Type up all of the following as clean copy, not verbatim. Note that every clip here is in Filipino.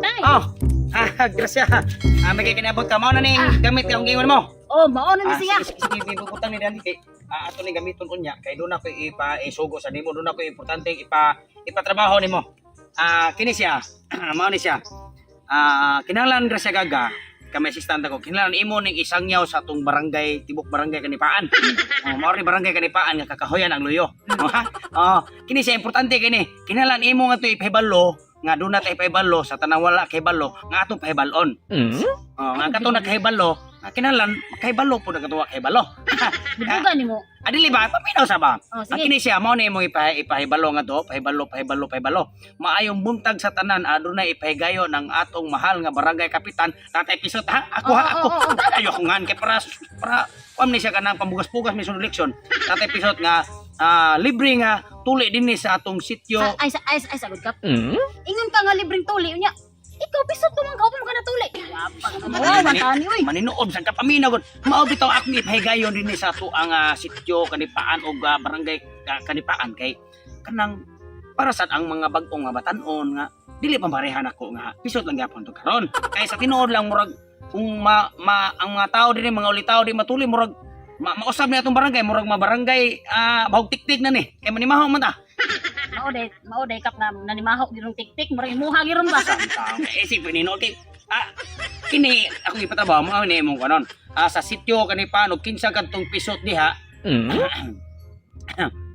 Tay. Grasya. May kinabot ka mo na ning gamit ka ang gingon mo. Oh, mao na ni siya. Sige, puputang ni Dani kay ato ni gamiton unya kay doon ako isugo sa nimo, doon ako importante ipatrabaho nimo. Kini siya. Mao ni siya. Kinahanglan Grasya gaga kami asistente ko. Kinahanglan imo ning isangyaw sa atong barangay, tibok barangay Kanipaan. Mao ni barangay Kanipaan nga kakahoyan ang luyo. Kini siya importante kini. Kinahanglan imo nga to ipahibalo nga doon na tayo pahibalo sa tanang wala kahibalo nga atong pahibalon. Nga kato na kahibalo, kinahanglan makahibalo po na katuwa kahibalo. Bubuga nimo. Adili ba? Paminaw sa ba? Oh, Ang sige. kini siya, mo na imong ipahibalo nga to, pahibalo. Maayong buntag sa tanan, aduna ipahigayo ng atong mahal nga barangay kapitan, Tatay Pisot, ha? Ako. Tayo ko ngan, kay para kuam ni siya ka ng pambugas-pugas may sunod leksyon. Tatay Pisot nga, libre nga, tuli din ni sa atong sityo. Ay sagod ka. Ingon ka nga libreng tuli unya. Ikaw bisot ko man ka pa natuli. Matani oy. Maninuod sa kapaminaw gud. Mao bitaw akong ipahigayon din ni sa ato ang sityo Kanipaan o barangay Kanipaan kay kanang para sa ang mga bag-ong nga batan-on nga dili pa parehan ako nga pisot lang gyapon to karon. Kay sa tinuod lang murag kung ang mga tao dinhi mga ulitaw di matuli murag mausab ni atong barangay murag barangay bahog tiktik na ni kay manimahaw man ta. Mao day kap na nanimahok girong tiktik murag imuha giron ba. Isip ko nino kay kini akong ipatrabaho mo ni imong kanon. Sa sityo Kanipaan og kinsa kadtong pisot diha.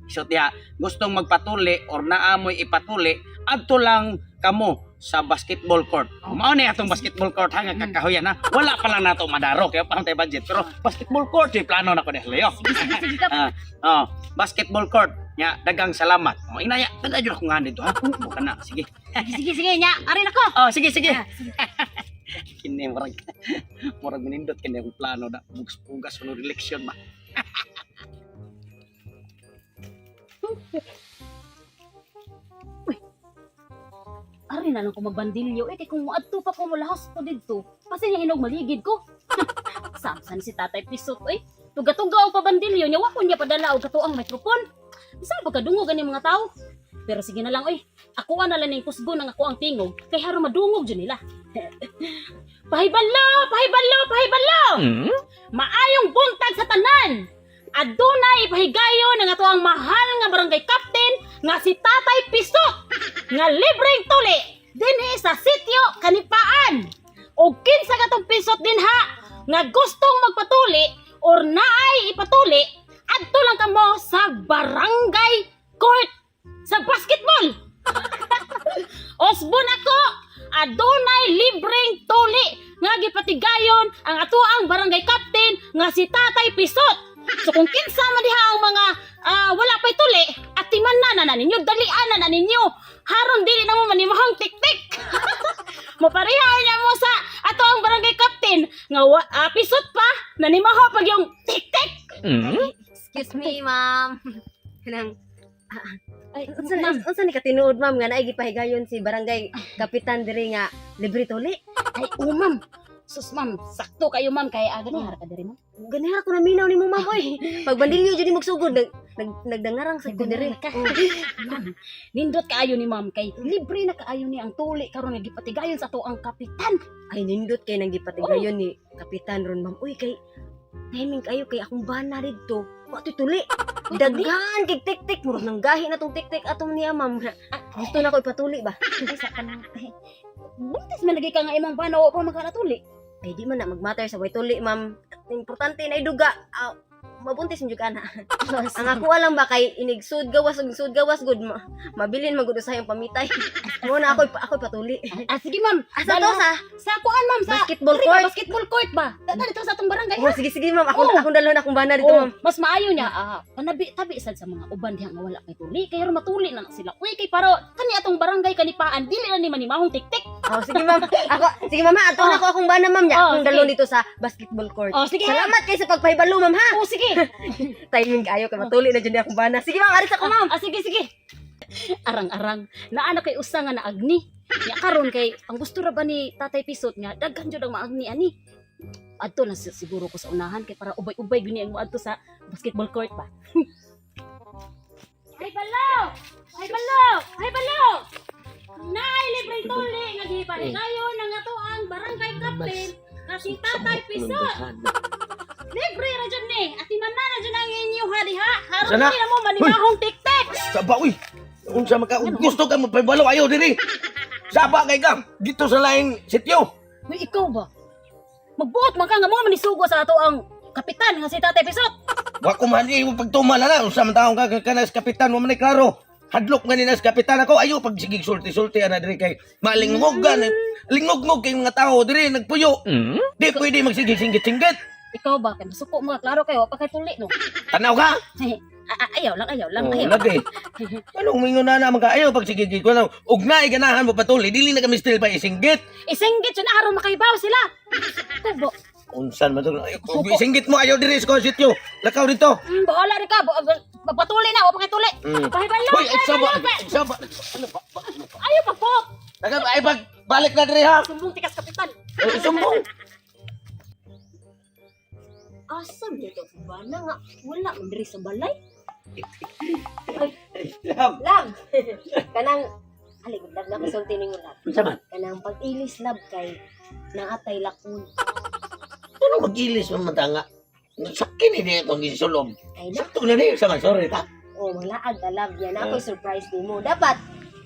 Pisot diha gustong magpatuli or naamoy ipatuli adto lang kamo sa basketball court. Mao ni atong basketball court hanga kakahuyan ha. Wala pa lang nato madaro kaya pa tay budget pero basketball court di plano na ko dehlo yo. Basketball court nya dagang salamat. Inaya dagan ako nga dito ha. Buka na sige. Sige nya, ari nako. Sige. Kini murag menindot kini ang plano na bugas sunod election ba. Ari na lang ko magbandilyo kay kung moadto pa ko mulahos ko didto. Kasi niya hinog maligid ko. Samsan si Tatay Pisot oy. Tuga-tuga og pabandilyo nya wa ko niya padala og katuang microphone. Bisan pagkadungog ani mga tao. Pero sige na lang oy. Ako na lang ning kusgo nang ako ang tingog kay haro madungog jud nila. Pahibalo! Maayong buntag sa tanan. Adunay ipahigayon ng ato ang mahal nga barangay captain nga si Tatay Pisot nga libreng tuli dinhi sa sityo Kanipaan. O kinsa katong Pisot dinha nga gustong magpatuli or naay ipatuli adto lang kamo sa barangay court sa basketball. Osbon ako adunay libreng tuli nga gipatigayon ang ato ang barangay captain nga si Tatay Pisot. So kung kinsa man diha ang mga wala pa'y tuli, atiman na ninyo, dalian na ninyo. Haron dili na mo manimahang tik-tik. Mapareha niya mo sa ato ang barangay captain nga Pisot pa nanimaho pag yung tik-tik. Excuse me, ma'am. Kanang Ay, unsa ni katinuod ma'am nga naay gipahigayon si barangay kapitan diri nga libre tuli? Ay, ma'am. Sus, ma'am, sakto kayo, ma'am. Kaya agad niya, harap ka diri, ma'am. Ganihara ko na minaw ni mo ma'am oy. Pag bandilyo jud ni magsugod nagdangarang sa ko diri. Ma'am, nindot kaayo ni ma'am kay libre na kaayo ni ang tuli karon nga gipatigayon sa ato ang kapitan. Ay nindot kay nang gipatigayon ni kapitan ron ma'am. Uy kay timing kayo kay akong bana didto. Wa to'y tuli. Daghan kay tik-tik murag nang gahi na tong tik-tik atong niya ma'am. Gusto na ko ipatuli ba? Ay, sa kanang buntis man lagi ka nga imong banaw pa magkanatuli. Ay di man na magmatter sa way tuli ma'am. Importante na iduga. Mabuntis mo ka na. Ang ako alam ba kay sud gawas good mabilin magud sa yung pamitay. Mo na ako patuli. Sige ma'am. Asa to sa kuan ma'am sa basketball diri ba, court? basketball court ba? Dito sa atong barangay. Oh sige ma'am akong dalon akong bana dito ma'am. Mas maayo niya tabi sad sa mga uban diha nga wala kay tuli kay aron matuli na sila. Uy kay para kani atong barangay Kanipaan dili na ni manimahong tik-tik. Oh sige ma'am. Sige ma'am ato na ko akong bana ma'am nya. Akong dalon dito sa basketball court. Oh sige. Salamat kay sa pagpahibalo ma'am ha. Oh sige. Timing kayo kay matuli na jud akong bana. Sige ma'am aris ako ma'am. Sige. Arang-arang naana kay usa nga naagni. Ya karon kay ang gusto ra ba ni Tatay Pisot nga daghan jud ang maagni ani. Adto na siguro ko sa unahan kay para ubay-ubay guni ang moadto sa basketball court ba. Ay balo! Nay libreng tuli nga gipaligayon ang ato ang barangay captain nga si Tatay Pisot. Libre ra jud ni. Ati man na jud ang inyo diha. Haron Sana? nila mo manimahong tiktek. Saba, uy. Unsa maka gusto ka magpabalo ayo diri. Saba kay ka dito sa laing sityo. Uy, ikaw ba? Magbuot man ka nga mo manisugo sa ato ang kapitan nga si Tatay Pisot. Wa ko man mo pagtumala na unsa man taong ka kanas kapitan mo man klaro. Hadlok nga ni nas kapitan ako ayo pag sige sulti-sulti ana diri kay malingmogan. Lingog-ngog kay mga tao diri nagpuyo. Di pwede magsingit-singit. Ikaw ba kay masuko mo klaro kayo pa kay tuli no. Tanaw ka? Ayaw lang. Oh, lagi. Anong mingon na naman ka ayo pag sige ko na ugnay ganahan mo patuli dili na kami still pa isinggit. Isinggit yun aron makaibaw sila. Ikaw ba? Unsan man to? Isinggit mo ayo diri sa sityo. Lakaw dito. Bahala rin ka. Magpatuli na. Huwag pa kay tuli. Pahibalo. Hoy, saba. Ano ba? Ayaw pa po. Ay balik na diri ha. Sumbong tikas kapitan. Sumbong. Asam dito ba na nga. Wala man diri sa balay. Lab. Kanang aling lab na kasulti ninyo lab. Unsa man? Kanang pag-ilis lab kay naatay lakon. Ano mag-ilis man matanga? Sakin ni itong isulob. Kay na Sakto na ni sa sorry ta. malaag ka lab yan. Ako surprise nimo. Dapat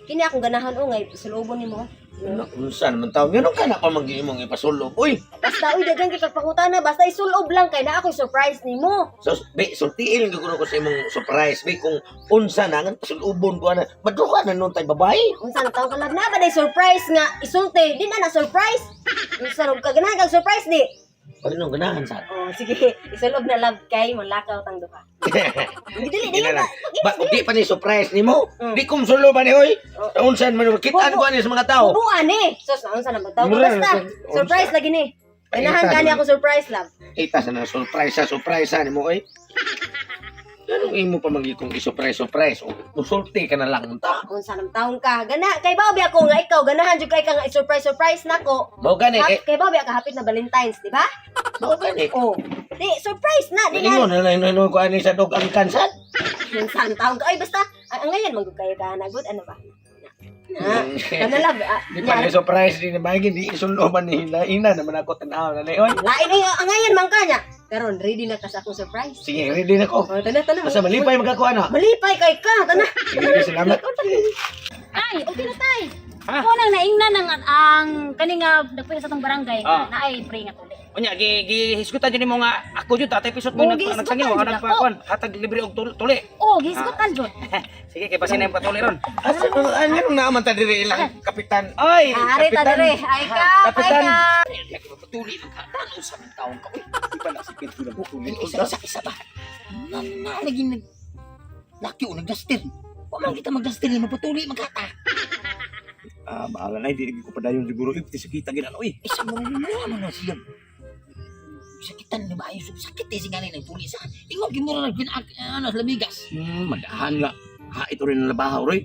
kini akong ganahan ungay sulubon nimo. Unsan man taw? Ganun ka na pa mag-iimong ipasulob. Uy, Basta uy dagan kay pagpangutana basta isulob lang kay na ako surprise nimo. so sultiin ko ko sa imong surprise. Be kung unsa na nga pasulubon ko ana. Madruka na nun tay babae. Unsa na taw ka lab na ba day surprise nga isulti di na surprise. Unsa ro ka ganahan kag surprise di? Ano ganahan sa? Oh sige isulob na lab kay malakaw tang duha. Dili Di na. ba di pa ni surprise nimo? Di kum sulo ba ni oy? Unsan man kitaan ko ani sa mga tao. Bubuan eh. Sus na unsa na magtaw Mura, basta unsa? surprise lagi ni. Ay, Ganahan ita, gani no? ako surprise lab. Ita sa na surprise ni mo oy. Anong imo pa magikong i-surprise? Musulti ka na lang ta. Unsa nang taong ka? Gana kay Bobby ako nga ikaw ganahan jud kay ka nga surprise nako. Mao gani eh. Kay Bobby ka hapit na Valentine's, di ba? Mao gani. Oh. Di surprise na di Ingon na. na ko ani sa dog ang kansan. Unsa ang taong ka? Ay basta ang ngayon magud kayo ka nagud ano ba? Kana lab. Di pa ni surprise din ba hindi isuloban ni ina naman ako tan-aw na oy. Lain ay ang ngayon man kanya. Karon ready na ka sa akong surprise. Sige, ready na ko. Oh, tana. Basta malipay magkakuha na. Malipay kay ka, tana. Sige, salamat. Ay, okay na tay. Ha? Ako nang naingnan ang kaninga nagpisa sa tong barangay Ah. na ay pre nga tuli. Unya gihisgutan jud nimo nga ako jud Tatay Pisot mo Oo, gihisgutan nagsangyo jud nga ako. nagpakuan hatag libre og tuli. Oh, gisgutan jud. Sige kay basin na yung patuli ron. Asa ano naman ta diri ilang kapitan. Oy, Ari ta dire. Ay ka, Kapitan. Patuli ang kataan sa mga taong ka. Di ba nasipit ko na patuli? Isa ba? Naging laki o nagdastin. Huwag man kita magdastin mo patuli magkata. Bahala na, hindi ko pa dayon siguro sakita gina oy. Isa mo na siya. Sakitan ni ba ayos sakit eh singali ng tulis ha. Ingog gimura na ano lamigas. Madahan nga. Ha, ito rin ang labahaw, Roy.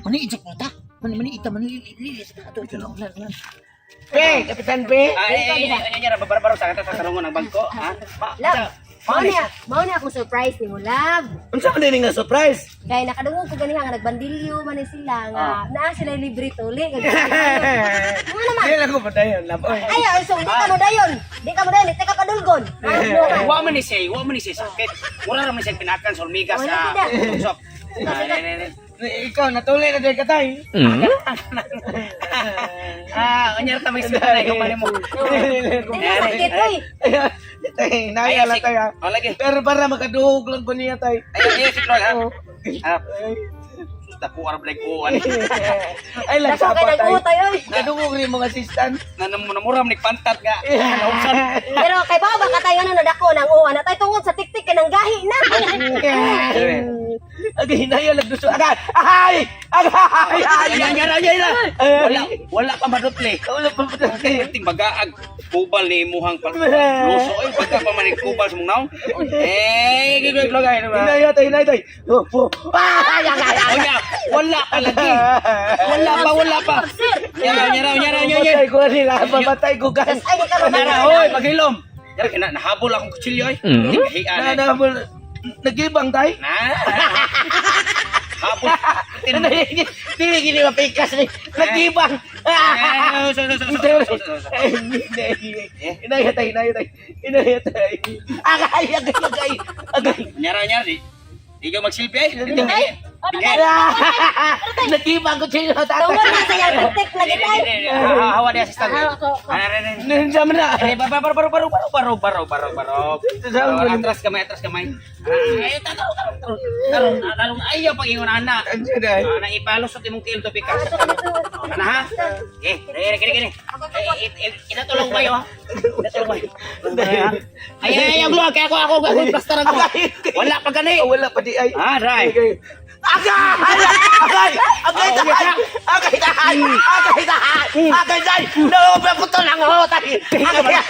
Maniijak mo ta. Maniita manililis ka to. Ito lang. Pe, kapitan Pe. Ay, babaro sa kata sa karungon ng bangko, ha? Love. Mao ni akong surprise nimo, love. Unsa man din nga surprise? Kaya nakadungog ko ganiha nga nagbandilyo man ni sila nga naa sila libre tuli. Nga naman. Dili lang ko pa dayon lab. Oy. Ay, so di ka mo dayon. Di ka mo dayon, tika padulgon. Wa man ni say sakit. Mura ra man say pinakan sa hormigas Wala, sa tidak. tusok. Ikaw natuli na day katay. Unya ta may sakit na man mo. Di na sakit oy. Tay, naya lang tayo. Oh, lagi. Pero para makaduhog lang ko niya tay. Ay, si Claude, ha? Susta ko arab like ko ani. Ay lang Dako sa kay patay. nag-utay oy. Kadungog rin mga assistant. Namuram ni pantat nga. Nausan. Pero kay baba ka tayo na dako nang uwan na tay tungod sa tiktik kay nang gahi na. Aga hinaya lang gusto agad. Ay! Agay! Wala pa madutli. Wala pa pa kay. Ting bagaag kubal ni muhang luso ay pagka pa manig kubal sa mong naon. Gigoy klogay na ba? Hinaya tay. Opo. Ay! Onya, wala pa lagi. Wala pa. Nyara. Patay ko nila. Pamatay ko gas. Ay di ka mo Nyara, hoy, paghilom. Nyara, nahabol akong kutsilyo ay. Hindi kahian ay. Nagibang tay. Na. Hapon. Dili gini mapikas ni. Nagibang. Inayatay. Agay. Nyara. Di ka magsilpi ay. Nagibang ko siya tatay. Tungod na sa yang tek lagi tay. Hawa dia assistant. Nandiyan mo na. Baro. Atras kamay. Ay, talong ayaw pag ingon ana. Na ipalusot imong kill to pikas. Ana ha? Kini. Inatulong ba yo ha? Inatulong ba yo? Ay, agluag kay ako plaster ako. Wala pa gani. Wala pa di ay. Ah, right. Agay! No, ba ko to lang ho, tay. Agay!